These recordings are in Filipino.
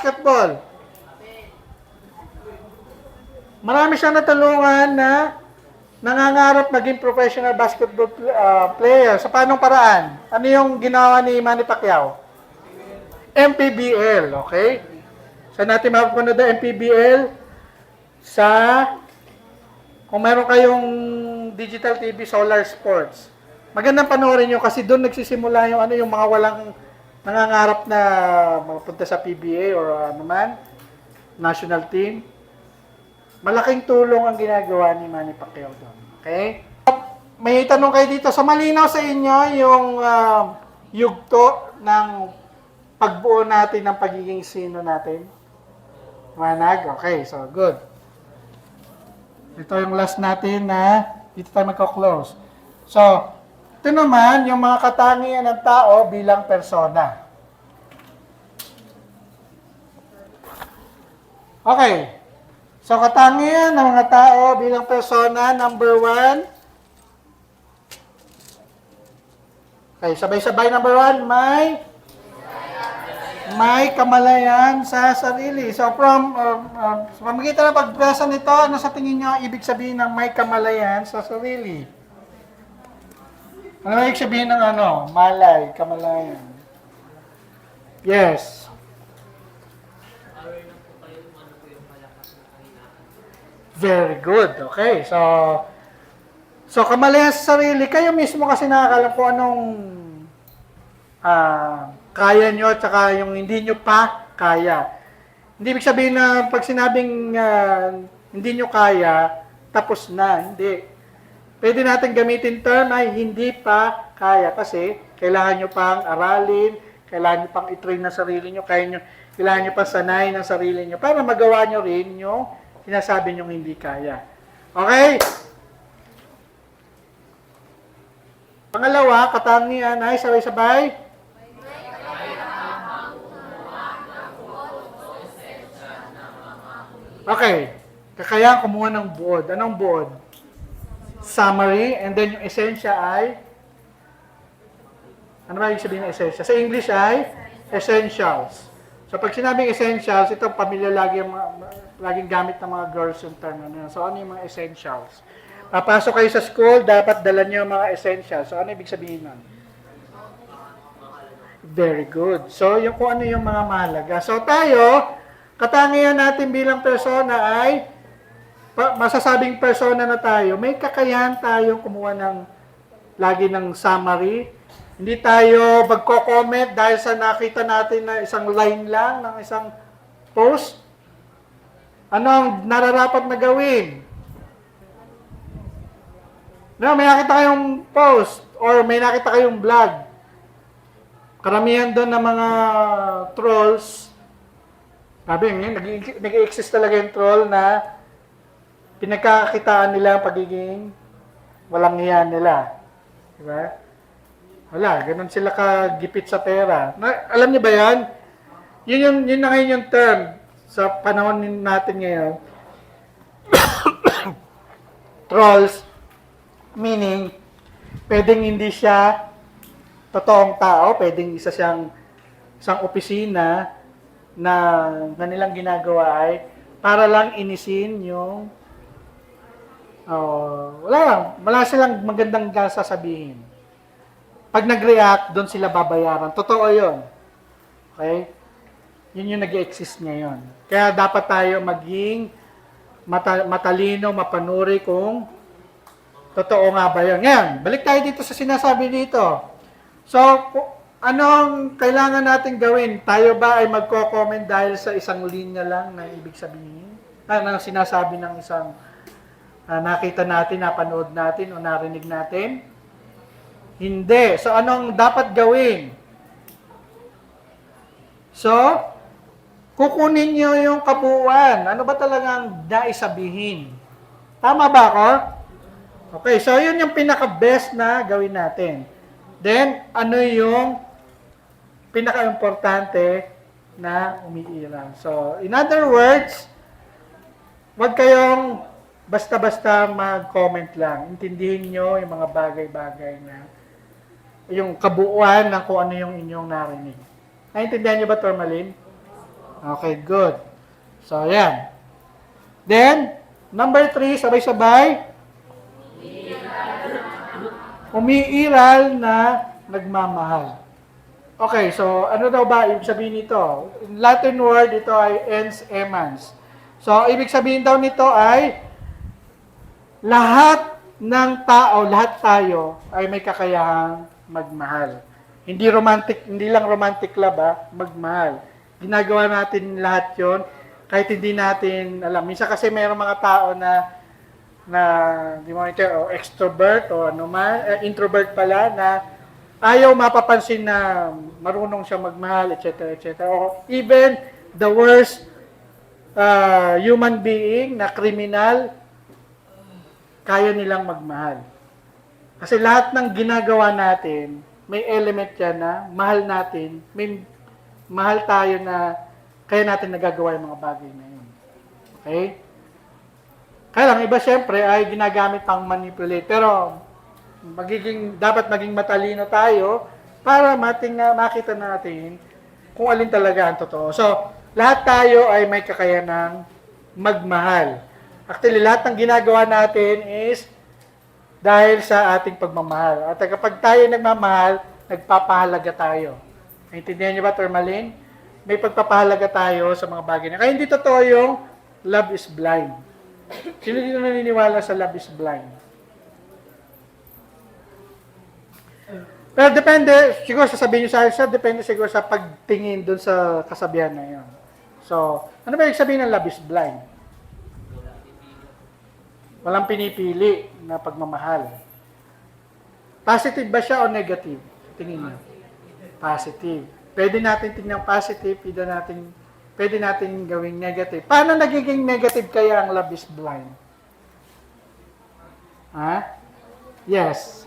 Basketball. Marami siyang natulungan na nangangarap maging professional basketball player. Sa paanong paraan? Ano yung ginawa ni Manny Pacquiao? MPBL, okay? Saan natin mapapanood ang MPBL? Sa, kung meron kayong digital TV, Solar Sports. Magandang panoorin nyo kasi doon nagsisimula yung mga walang nangangarap na mapunta sa PBA or ano man, national team. Malaking tulong ang ginagawa ni Manny Pacquiao doon. Okay? May tanong kayo dito. So, malinaw sa inyo yung yugto ng pagbuo natin ng pagiging sino natin? Manag? Okay, so good. Ito yung last natin na dito tayo magka-close. So, ito naman yung mga katangian ng tao bilang persona. Okay. So, katangian ng mga tao bilang persona, number 1. Okay, sabay-sabay number 1, may kamalayan sa sarili. So, from pamagitan ng pagbasa nito, ano sa tingin nyo ibig sabihin ng may kamalayan sa sarili? Ano ibig sabihin ng malay, kamalayan? Yes. Very good. Okay. So kamalayan sa sarili, kayo mismo kasi nakakalam kung anong kaya nyo at saka yung hindi nyo pa kaya. Hindi ibig sabihin na pag sinabing hindi nyo kaya, tapos na. Hindi. Pwede natin gamitin term ay hindi pa kaya kasi kailangan nyo pang aralin, kailangan nyo pang i-train na sarili nyo, kailangan nyo pang sanay ng sarili nyo para magawa nyo rin yung sinasabi nyo hindi kaya. Okay? Pangalawa, katangian ay sabay-sabay. Okay. Kakayang kumuha ng buod. Anong buod? Summary. And then yung esensya ay? Ano ba yung sabihin ng esensya? Sa English ay? Essentials. So pag sinabing essentials, ito pamilya laging gamit ng mga girls yung term. So ano yung mga essentials? Papasok kayo sa school, dapat dala nyo yung mga essentials. So ano ibig sabihin nun? Very good. So yung kung ano yung mga mahalaga. So tayo, katangian natin bilang persona ay, masasabing persona na tayo, may kakayahan tayo kumuha ng lagi ng summary. Hindi tayo magko-comment dahil sa nakita natin na isang line lang ng isang post. Ano ang nararapat na gawin? No, may nakita kayong post or may nakita kayong vlog. Karamihan doon ng mga trolls. Sabi, nag-i-exist talaga yung troll na pinagkakakitaan nila ang pagiging walang hiya nila. Diba? Wala, ganun sila kagipit sa pera. Alam niyo ba yan? Yun na ngayon yung term sa panahon natin ngayon. Trolls, meaning, pwedeng hindi siya totoong tao, pwedeng isang opisina na nilang ginagawa ay para lang inisin yung wala silang magandang sasabihin. Pag nag-react, doon sila babayaran. Totoo yun. Okay? Yun yung nag-exist ngayon. Kaya dapat tayo maging matalino, mapanuri kung totoo nga ba yun. Ngayon, balik tayo dito sa sinasabi dito. So, anong kailangan natin gawin? Tayo ba ay magko-comment dahil sa isang linya lang na ibig sabihin? Na sinasabi ng isang nakita natin, napanood natin o narinig natin? Hindi. So, anong dapat gawin? So, kukunin nyo yung kabuuan. Ano ba talagang naisabihin? Tama ba ako? Okay, so yun yung pinaka-best na gawin natin. Then, ano yung pinaka-importante na umiiral? So, in other words, huwag kayong basta-basta mag-comment lang. Intindihin nyo yung mga bagay-bagay na yung kabuuan ng kung ano yung inyong narinig. Naintindihan nyo ba, Tormalin? Okay, good. So, yan. Then, number 3, sabay-sabay. Umiiral na nagmamahal. Okay, so ano daw ba ibig sabihin nito? In Latin word, ito ay ens emans. So, ibig sabihin daw nito ay lahat ng tao, lahat tayo ay may kakayahang magmahal. Hindi lang romantic love, magmahal. Ginagawa natin lahat 'yon kahit hindi natin alam. Minsan kasi mayroong mga tao na di mo ito, o extrovert o ano man, introvert pala na ayaw mapapansin na marunong siya magmahal, etc., etc. O even the worst human being na kriminal, kaya nilang magmahal. Kasi lahat ng ginagawa natin, may element yan na mahal natin, may mahal tayo na kaya natin nagagawa yung mga bagay na yun. Okay? Kaya lang, iba syempre ay ginagamit pang manipulate. Pero dapat maging matalino tayo para makita natin kung alin talaga ang totoo. So, lahat tayo ay may kakayanang magmahal. Actually, lahat ng ginagawa natin is dahil sa ating pagmamahal. At kapag tayo nagmamahal, nagpapahalaga tayo. Naintindihan niyo ba, Tourmaline? May pagpapahalaga tayo sa mga bagay na. Kaya hindi totoo yung love is blind. Sino dito naniniwala sa love is blind? Pero depende, siguro sasabihin nyo sa akin, depende siguro sa pagtingin dun sa kasabihan na yun. So, ano ba yung sabihin ng love is blind? Walang pinipili na pagmamahal. Positive ba siya o negative? Tingin niyo. Positive. Pwede natin tingnan positive, pwede natin gawing negative. Paano nagiging negative kaya ang love is blind? Ha? Yes.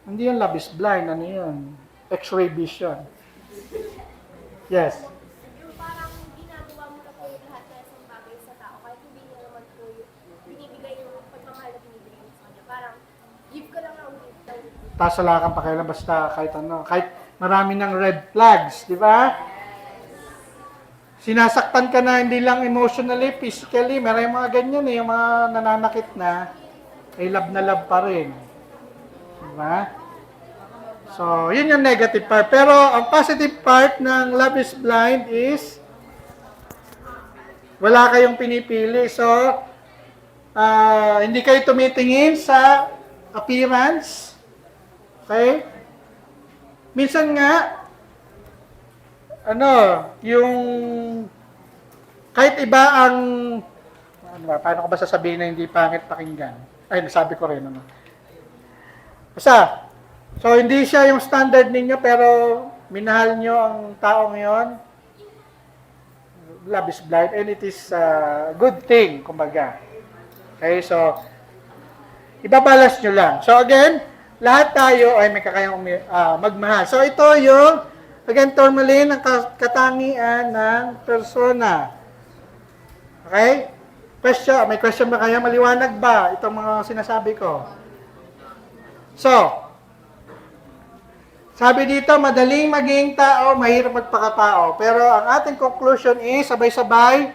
Hindi yung love is blind. Ano yun? X-ray vision. Yes. Yung parang ginagawa mo na po yung lahat na isang bagay sa tao, kahit hindi niya naman po yung binibigay yung pagmamahal na binibigay mo sa kanya. Parang, give ka lang na ulit. Tapos wala kang pakialam basta kahit ano. Kahit marami ng red flags, di ba? Sinasaktan ka na hindi lang emotionally, physically. Meron yung mga ganyan yung mga nananakit na, ay love na love pa rin. Diba? So, yun yung negative part. Pero, ang positive part ng love is blind is wala kayong pinipili. So, hindi kayo tumitingin sa appearance. Okay? Minsan nga, yung kahit iba ang, paano ko ba sasabihin na hindi pangit pakinggan? Ay, nasabi ko rin, Basta, so hindi siya yung standard ninyo pero minahal nyo ang taong yon. Love is blind and it is a good thing, kumbaga. Okay, so ibabalas nyo lang. So again, lahat tayo ay may kakayang magmahal. So ito yung, again, Tourmaline, ang katangian ng persona. Okay? Question, may question ba kayo? Maliwanag ba itong mga sinasabi ko? So, sabi dito, madaling maging tao, mahirap magpakatao. Pero ang ating conclusion is, sabay-sabay,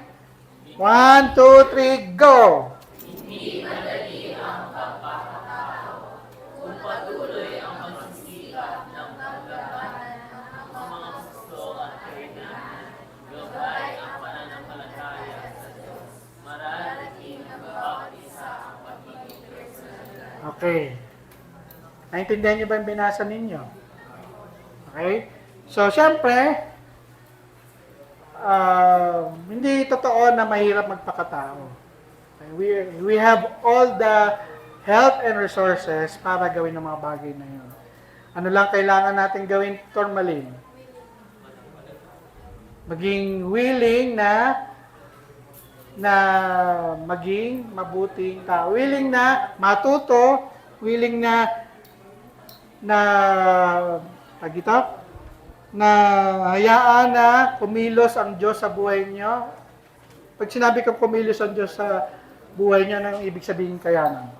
1, 2, 3, go! Hindi madali ang pagpakatao kung patuloy ang pagsisikap ng paglabanan ang mga gusto at kailangan. Gabay ang pananampalataya sa Diyos. Mararating ang bawat isa ang pagiging personal. Okay. Naintindihan niyo ba yung binasa ninyo? Okay? So, syempre, hindi totoo na mahirap magpakatao. Okay? We have all the help and resources para gawin ang mga bagay na yun. Ano lang kailangan natin gawin, Tourmaline? Maging willing na maging mabuting tao. Willing na matuto, willing na hayaan na kumilos ang Diyos sa buhay niyo. Pag sinabi kong kumilos ang Diyos sa buhay niyo, anong ibig sabihin kaya nun?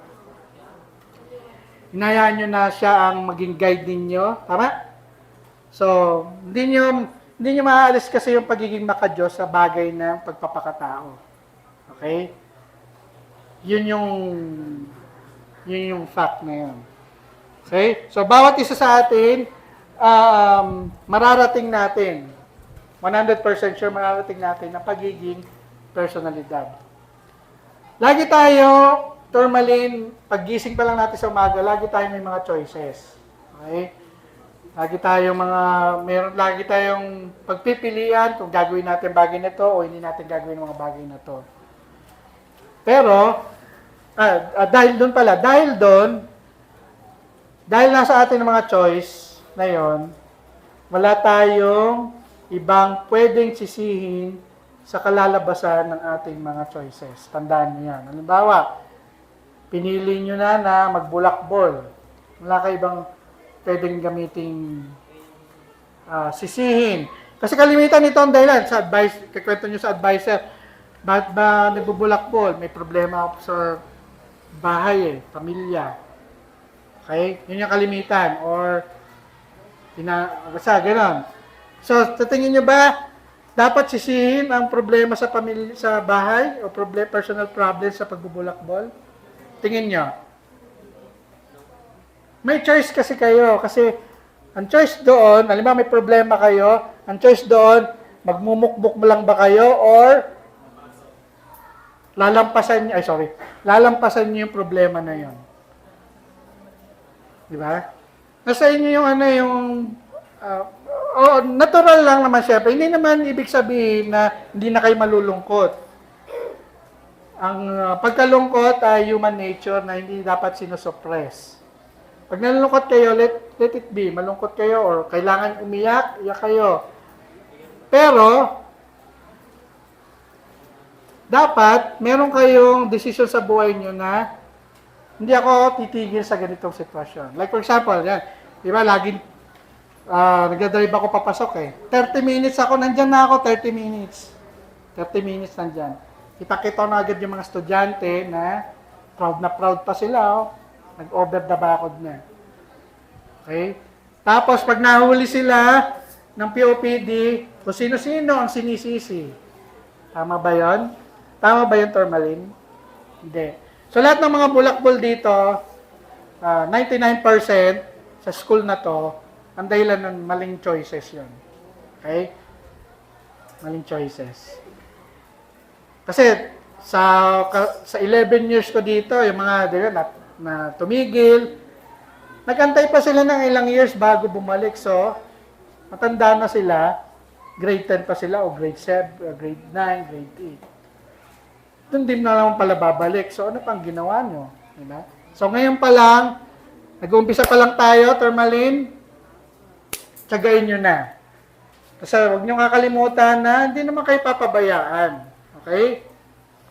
Hinayaan niyo na siya ang maging guide ninyo. Tama? So, hindi nyo maaalis kasi yung pagiging makadiyos sa bagay ng pagpapakatao. Okay? Yun yung fact na yun. Okay? So, bawat isa sa atin, mararating natin, 100% sure mararating natin ang pagiging personalidad. Lagi tayo, Tourmaline, paggising pa lang natin sa umaga, lagi tayo may mga choices. Okay? Lagi tayong pagpipilian kung gagawin natin bagay na to o hindi natin gagawin mga bagay na to. Pero, dahil nasa atin ang mga choice na yon, wala tayong ibang pwedeng sisihin sa kalalabasan ng ating mga choices. Tandaan niyo yan. Halimbawa, pinili nyo na magbulakbol. Wala kayo ibang pwedeng gamiting sisihin. Kasi kalimitan nito ang dahilan sa advice, kikwento nyo sa advisor, bakit ba nagbubulakbol? May problema ako sa bahay pamilya. Okay? Yun yung kalimitan. Or, basta, gano'n. So, sa tingin nyo ba, dapat sisihin ang problema sa pamilya, sa bahay, o personal problem sa pagbubulakbol? Tingin nyo. May choice kasi kayo. Kasi, ang choice doon, halimbawa may problema kayo, ang choice doon, magmumukbuk mo lang ba kayo, or lalampasan nyo yung problema na yon. Di ba? Nasa inyo yung natural lang naman syempre. Hindi naman ibig sabihin na hindi na kayo malulungkot. Ang pagkalungkot ay human nature na hindi dapat sinosuppress. Pag nalulungkot kayo, let it be. Malungkot kayo or kailangan umiyak, iyak kayo. Pero, dapat, meron kayong desisyon sa buhay nyo na hindi ako titigil sa ganitong sitwasyon. Like for example, yan, di ba, laging nagdadrive ako papasok 30 minutes ako, nandyan na ako, 30 minutes. 30 minutes nandyan. Kita-kita na agad yung mga estudyante na proud pa sila, nag-over the bakod na. Okay? Tapos, pag nahuli sila ng POPD, kung sino-sino ang sinisisi. Tama ba yun? Tama ba yun, Tourmaline? Hindi. So, lahat ng mga bulakbol dito, 99% sa school na to, ang dahilan ng maling choices yun. Okay? Maling choices. Kasi, sa 11 years ko dito, yung mga na tumigil, nagantay pa sila ng ilang years bago bumalik. So, matanda na sila, grade 10 pa sila, o grade 7, o grade 9, grade 8. Doon din na naman pala babalik. So, ano pang ginawa nyo? Diba? So, ngayon pa lang, nag-uumpisa pa lang tayo, Tourmaline, tsagain nyo na. Kasi huwag nyo kakalimutan na hindi naman kayo papabayaan. Okay?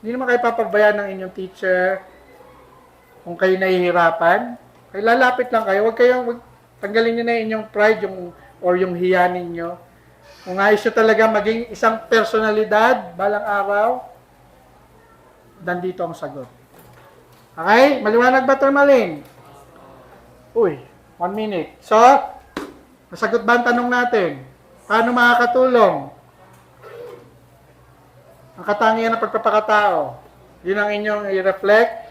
Hindi naman kayo papabayaan ng inyong teacher kung kayo nahihirapan. Kaya lalapit lang kayo. Tanggalin nyo na inyong pride or yung hiya ninyo. Kung ayos nyo talaga maging isang personalidad balang araw, nandito ang sagot. Okay? Maliwanag ba, Tourmaline? Uy, 1 minute. So, nasagot ba ang tanong natin? Paano makakatulong? Ang katangian ng pagpapakatao. Yun ang inyong i-reflect